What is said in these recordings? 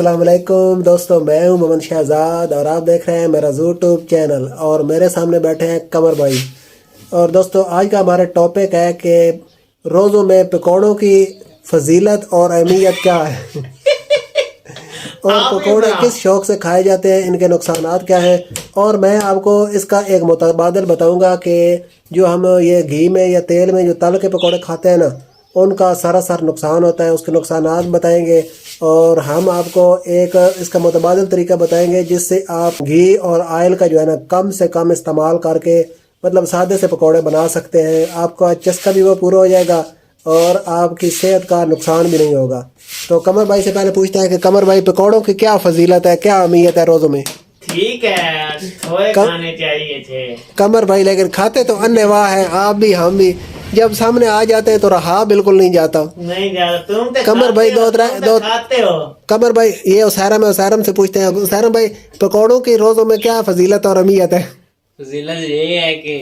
अस्सलाम वालेकुम दोस्तों, मैं हूं मोहम्मद शहजाद और आप देख रहे हैं मेरा यूट्यूब चैनल। और मेरे सामने बैठे हैं कमर भाई। और दोस्तों, आज का हमारा टॉपिक है कि रोज़ों में पकौड़ों की फजीलत और अहमियत क्या है और पकौड़े किस शौक़ से खाए जाते हैं, इनके नुकसानात क्या हैं। और मैं आपको इसका एक मुतबादिल बताऊंगा कि जो हम ये घी में या तेल में जो तल के पकौड़े खाते हैं ना, उनका सरासर नुकसान होता है, उसके नुकसानात बताएंगे। और हम आपको एक इसका मुतबादिल तरीका बताएंगे जिससे आप घी और आयल का जो है ना कम से कम इस्तेमाल करके मतलब सादे से पकौड़े बना सकते हैं। आपका चस्का भी वो पूरा हो जाएगा और आपकी सेहत का नुकसान भी नहीं होगा। तो कमर भाई से पहले पूछते हैं कि कमर भाई, पकौड़ों की क्या फजीलत है, क्या अहमियत है रोज़ों में? ठीक है, थोड़े खाने चाहिए थे कमर भाई, लेकिन खाते तो अन्यवाह है, आप भी हम भी। जब सामने आ जाते हैं तो रहा बिल्कुल नहीं जाता। नहीं जाता तुम तो कमर भाई दो खाते हो। कमर भाई, ये उसैरम से पूछते हैं। उसैरम भाई, पकौड़ों की रोज़ों में क्या फजीलत और अहमियत है? फजीलत ये है कि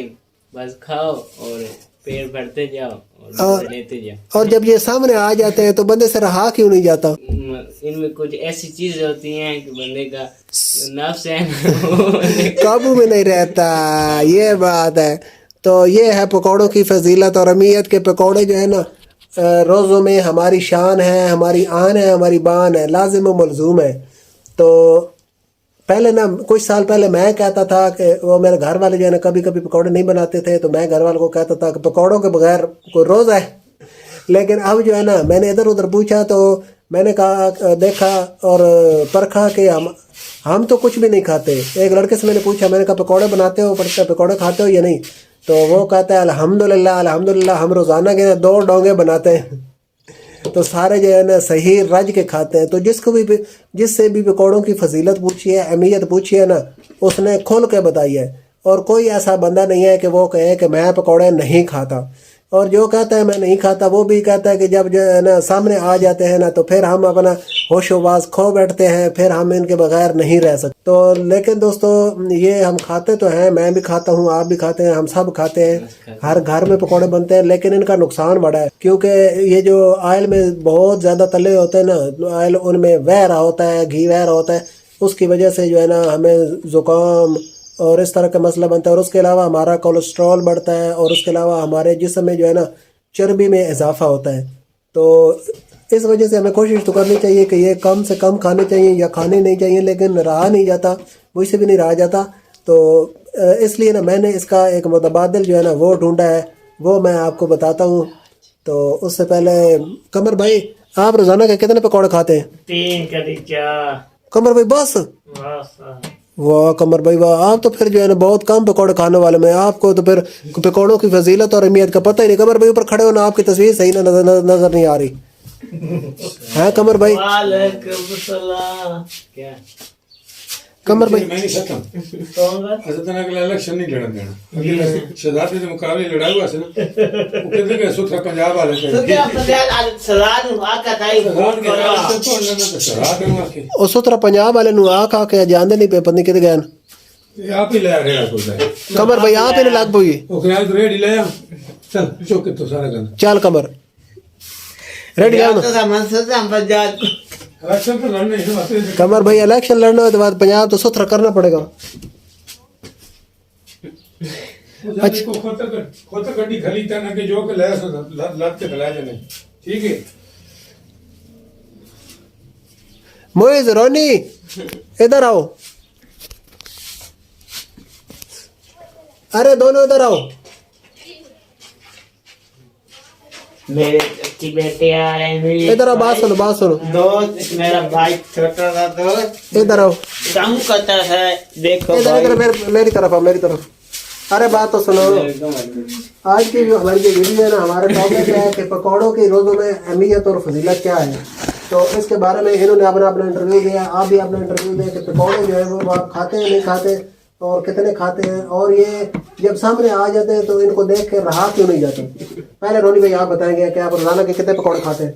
बस खाओ और पेट भरते जाओ और लेते जाओ। और जब ये सामने आ जाते हैं तो बंदे से रहा क्यों नहीं जाता? इनमें कुछ ऐसी चीज होती हैं कि बंदे का नफ्स है काबू में नहीं रहता, ये बात है। तो ये है पकौड़ों की फजीलत और अहमियत के पकौड़े जो है ना रोज़ों में हमारी शान है, हमारी आन है, हमारी बान है, लाजिम व मलजूम है। तो पहले ना कुछ साल पहले मैं कहता था कि वो मेरे घर वाले जो है ना कभी कभी पकौड़े नहीं बनाते थे, तो मैं घर वालों को कहता था कि पकौड़ों के बगैर कोई रोज़ है। लेकिन अब जो है ना मैंने इधर उधर पूछा तो मैंने कहा, देखा और परखा कि हम तो कुछ भी नहीं खाते। एक लड़के से मैंने पूछा, मैंने कहा पकौड़े बनाते हो, पकौड़े खाते हो या नहीं? तो वो कहता है अल्हम्दुलिल्लाह अल्हम्दुलिल्लाह, हम रोज़ाना के 2 डोंगे बनाते हैं। तो सारे जो है ना सही रज के खाते हैं। तो जिससे भी पकौड़ों की फजीलत पूछी है, अहमियत पूछी है ना, उसने खुल के बताई है। और कोई ऐसा बंदा नहीं है कि वो कहे कि मैं पकौड़े नहीं खाता। और जो कहता है मैं नहीं खाता, वो भी कहता है कि जब जो है ना सामने आ जाते हैं ना तो फिर हम अपना होशोबाज खो बैठते हैं, फिर हम इनके बगैर नहीं रह सकते। तो लेकिन दोस्तों, ये हम खाते तो हैं, मैं भी खाता हूँ, आप भी खाते हैं, हम सब खाते हैं, हर घर में पकौड़े बनते हैं। लेकिन इनका नुकसान बड़ा है, क्योंकि ये जो ऑयल में बहुत ज़्यादा तले होते हैं ना, ऑयल उनमें वह रहा होता है, घी वह रहा होता है, उसकी वजह से जो है ना हमें ज़ुकाम और इस तरह का मसला बनता है। और उसके अलावा हमारा कोलेस्ट्रॉल बढ़ता है और उसके अलावा हमारे जिस्म में जो है ना चर्बी में इजाफा होता है। तो इस वजह से हमें कोशिश तो करनी चाहिए कि ये कम से कम खाने चाहिए या खाने नहीं चाहिए, लेकिन रहा नहीं जाता, मुझसे भी नहीं रहा जाता। तो इसलिए ना मैंने इसका एक मुतबादिल जो है ना वो ढूंढा है, वो मैं आपको बताता हूँ। तो उससे पहले कमर भाई, आप रोज़ाना के कितने पकौड़े खाते हैं? 3 कभी 4। कमर भाई बस? वाह कमर भाई वाह, आप तो फिर जो है ना बहुत कम पकौड़े खाने वाले में। आपको तो फिर पकौड़ों की फजीलत और अहमियत का पता ही नहीं। कमर भाई ऊपर खड़े हो ना, आपकी तस्वीर सही ना नजर नहीं आ रही है कमर भाई। क्या कमर भाई, मैं नहीं सकता असतना के इलेक्शन नहीं लड़न देना। शहजाद के मुकाबले लड़ा हुआ से ना, वो कहते हैं सुथरा पंजाब वाले थे, ओ सुथरा पंजाब वाले नु आ के जानते नहीं पे पत्नी किते गए ये आप ही ले आ रहे हो। कमर भाई आप ही लग पई ओ खयाल तो रेडी ले आ, चल चुक के तो सारा गंद चल कमर रेडी आओ इलेक्शन तो लड़ने ही बातें। कमर भाई, इलेक्शन लड़ने के बाद पंजाब तो सुथरा करना पड़ेगा। अच्छा को खोता गड्डी खली तना के जो के ले सो लत के खला जाने, ठीक है। मोइज रोनी इधर आओ, अरे दोनों इधर आओ। मेरे की बेटे आ रहे हैं, इधर आओ, बात सुनो दोस्त मेरा भाई छोटा था दोस्त, इधर आओ, काम करता है। देखो इधर मेरी तरफ आओ, मेरी तरफ। अरे बात तो सुनो, आज की जो हमारी जो वीडियो है ना, हमारा टॉपिक है कि पकौड़ों की रोज़ों में अहमियत और फजीलत क्या है। तो इसके बारे में इन्होंने अपना इंटरव्यू दिया, आप भी अपना इंटरव्यू दें कि पकौड़े जो है वो आप खाते हैं नहीं खाते और कितने खाते हैं, और ये जब सामने आ जाते हैं तो इनको देख के रहा क्यों नहीं जाते। पहले रोनी भाई आप बताएंगे कि आप रोजाना के कितने पकौड़े खाते हैं?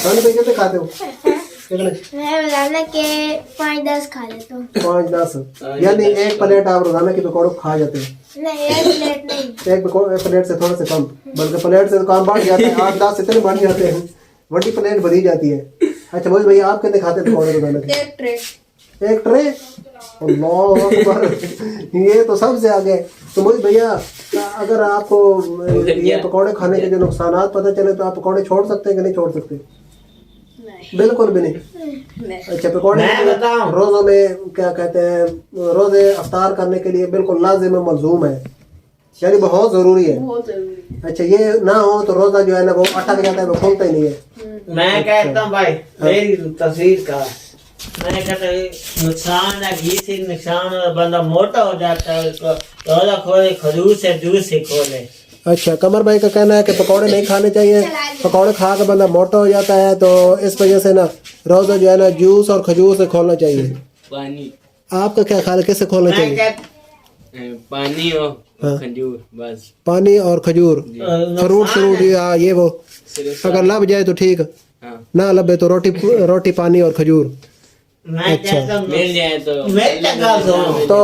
रोनी भाई कितने खाते हो? मैं रोजाना के 5-10 खा लेता हूँ। 5-10 यानी एक प्लेट आप रोजाना की पकौड़े खा जाते हैं? नहीं, एक प्लेट नहीं, एक प्लेट से थोड़ा से कम, बल्कि प्लेट से तो काम बढ़ जाता है, 8-10 इतने बढ़ जाते हैं। वही प्लेट भरी जाती है। अच्छा मोहित भैया आप कितने खाते पकौड़े रोजाना के? एक ट्रे। अल्लाह अकबर, ये तो सबसे आगे। तो मोहित भैया अगर आपको ये पकौड़े खाने के जो नुकसानात पता चले तो आप पकौड़े छोड़ सकते हैं कि नहीं छोड़ सकते? बिल्कुल भी नहीं। अच्छा पकौड़े रोजों में क्या कहते हैं, रोजे अफ्तार करने के लिए बिल्कुल लाजिम मलजूम है, यानी बहुत जरूरी है। अच्छा ये ना हो तो रोजा जो है ना वो अटक जाता है, वो खुलता ही नहीं है। मैं कहता हूँ भाई मेरी तस्वीर का, मैं कहता हूँ नुकसान है, घी से नुकसान है, बंदा मोटा हो जाता है, उसको रोजा खोले खजूर से दूध से खोले। अच्छा कमर भाई का कहना है कि पकौड़े नहीं खाने चाहिए, पकौड़े खा कर बंदा मोटा हो जाता है, तो इस वजह से ना रोजा जो है ना जूस और खजूर से खोलना चाहिए। पानी, आपका क्या ख्याल है किससे खोलना चाहिए? पानी और खजूर, बस पानी और खजूर, फ्रूट ये वो अगर लब जाए तो ठीक, ना लबे तो रोटी पानी और खजूर। मैं कहता हूँ मिल जाए तो तो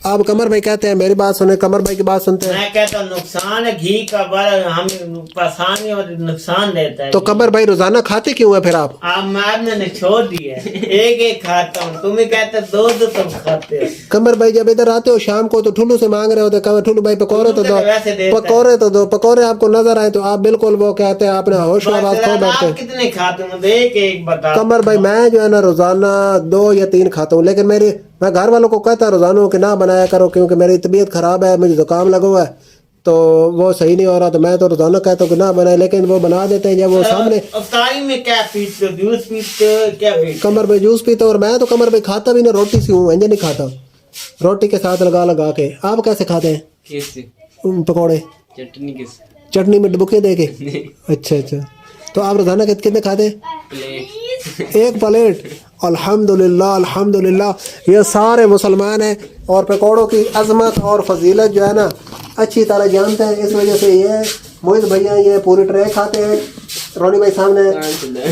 अब कमर भाई कहते हैं, मेरी बात सुने, कमर भाई की बात सुनते हैं। मैं कहता हूँ नुकसान है घी का, बड़ा हम परेशानी और नुकसान देता है। तो कमर भाई रोजाना खाते क्यों है फिर आप? मैंने छोड़ दिया, एक खाता हूँ, तुम्हें कहते दो तुम खाते हो। कमर भाई जब इधर आते हो शाम को तो ठुल्लू से मांग रहे होते, कमर ठुल्लू भाई पकौड़े तो दो, पकौड़े तो दो, पकौड़े आपको नजर आए तो आप बिल्कुल वो कहते हैं आपने होश आवाज खो बैठते। कितने खाते हो एक बता। कमर भाई मैं जो है ना रोजाना 2 या 3 खाता हूँ, लेकिन मैं घर वालों को कहता रोजाना कि ना बनाया करो क्योंकि मेरी तबीयत खराब है, मुझे जुकाम लगा हुआ है तो वो सही नहीं हो रहा, तो मैं तो रोजाना कहता हूँ कि ना बनाए, लेकिन वो बना देते हैं जब वो सामने। अफ्तारी में क्या पीते हो, जूस पीते हो, क्या पीते? कमर भाई जूस पीते, और मैं तो कमर भाई खाता भी ना, रोटी से हूँ, इंजन नहीं खाता, रोटी के साथ लगा के। आप कैसे खाते हैं पकौड़े? चटनी में डुबके दे के? अच्छा तो आप रोजाना कितने खाते हैं? 1 प्लेट। अल्हम्दुलिल्लाह अल्हम्दुलिल्लाह, ये सारे मुसलमान हैं और पकौड़ों की अजमत और फजीलत जो है ना अच्छी तरह जानते हैं, इस वजह से ये मोहित भैया ये पूरी ट्रे खाते हैं। रोनी भाई सामने,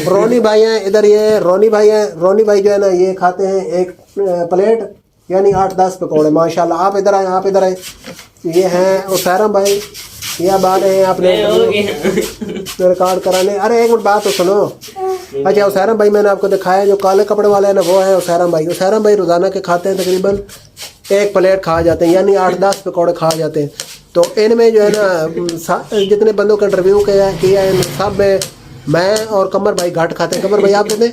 रोनी भाई हैं इधर, ये रोनी भाई हैं, रोनी भाई जो है ना ये खाते हैं 1 प्लेट यानी 8-10 पकौड़े माशाल्लाह। आप इधर आए, ये हैं उसैरम भाई, ये अब आ रहे हैं आपने रिकॉर्ड कराने। अरे एक मिनट बात तो सुनो। अच्छा उसैरम भाई मैंने आपको दिखाया जो काले कपड़े वाले हैं ना, वो है उसैरम भाई। उसैरम भाई रोजाना के खाते हैं तकरीबन 1 प्लेट खा जाते हैं, यानी 8-10 पकौड़े खा जाते हैं। तो इनमें जो है ना जितने बंदों का इंटरव्यू किया है सब में मैं और कमर भाई घाट खाते हैं। कमर भाई आप कितने?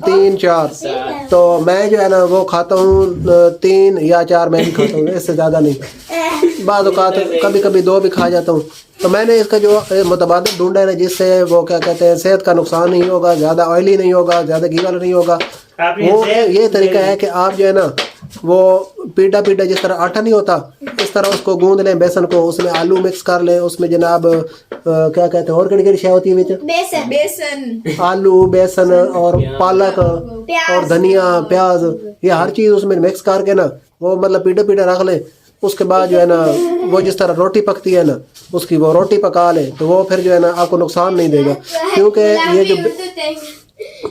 3-4। तो मैं जो है ना वो खाता हूँ 3 या 4 मैं भी खाता हूँ, इससे ज़्यादा नहीं। बाद औक़ात कभी 2 भी खा जाता हूँ। तो मैंने इसका जो मुतबादिल ढूंढा है ना, जिससे वो क्या कहते हैं सेहत का नुकसान नहीं होगा, ज़्यादा ऑयली नहीं होगा, ज़्यादा घी वाला नहीं होगा, वो ये तरीका है कि आप जो है ना वो पीटा जिस तरह आटा नहीं होता इस तरह उसको गूंद लें बेसन को, उसमें आलू मिक्स कर लें, उसमें जनाब क्या कहते हैं और कड़ी शय होती है बेसन, आलू बेसन और पालक और धनिया प्याज, ये हर चीज़ उसमें मिक्स करके ना वो मतलब पीटा रख लें। उसके बाद जो है ना वो जिस तरह रोटी पकती है ना उसकी वो रोटी पका लें, तो वो फिर जो है ना आपको नुकसान नहीं देगा,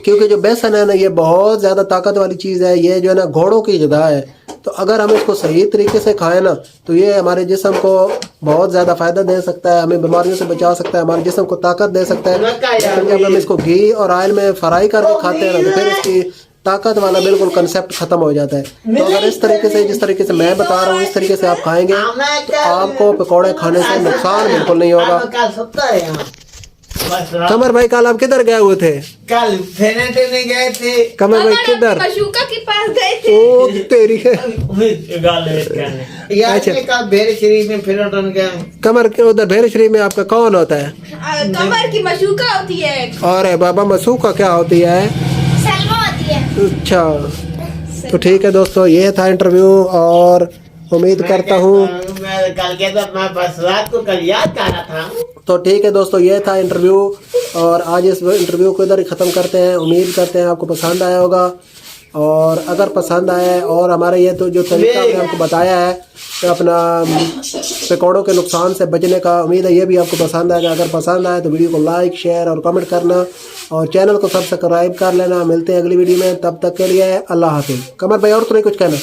क्योंकि जो बेसन है ना ये बहुत ज़्यादा ताकत वाली चीज़ है, ये जो है ना घोड़ों की ग़िज़ा है। तो अगर हम इसको सही तरीके से खाएं ना तो ये हमारे जिस्म को बहुत ज़्यादा फ़ायदा दे सकता है, हमें बीमारियों से बचा सकता है, हमारे जिस्म को ताकत दे सकता है। लेकिन जब हम इसको घी और ऑयल में फ्राई करके खाते हैं ना तो फिर इसकी ताकत वाला बिल्कुल कंसेप्ट खत्म हो जाता है। तो अगर इस तरीके से जिस तरीके से मैं बता रहा हूँ इस तरीके से आप खाएंगे तो आपको पकौड़े खाने से नुकसान बिल्कुल नहीं होगा। कमर भाई कल आप किधर गए हुए थे? कल फेनेटे गए थे। कमर भाई किधर? मशूका के पास गए थे। ओ तेरी है। अच्छा भेरे शरीफ में फेनेटन गए। कमर के उधर भेरे शरीफ में आपका कौन होता है? कमर की मशूका होती है। अरे बाबा मशूका क्या होती है? सलमा होती है। अच्छा तो ठीक है दोस्तों, ये था इंटरव्यू और उम्मीद करता हूँ कल के तो मैं बस रात को कल याद कर रहा था। तो ठीक है दोस्तों, ये था इंटरव्यू और आज इस इंटरव्यू को इधर ही ख़त्म करते हैं। उम्मीद करते हैं आपको पसंद आया होगा, और अगर पसंद आया और हमारा ये तो जो तरीका हमने आपको बताया है तो अपना पकौड़ों के नुकसान से बचने का, उम्मीद है ये भी आपको पसंद आएगा। अगर पसंद आए तो वीडियो को लाइक शेयर और कमेंट करना और चैनल को सब्सक्राइब कर लेना। मिलते हैं अगली वीडियो में, तब तक के लिए अल्लाह हाफिज़। कमर भाई और तो नहीं कुछ कहना?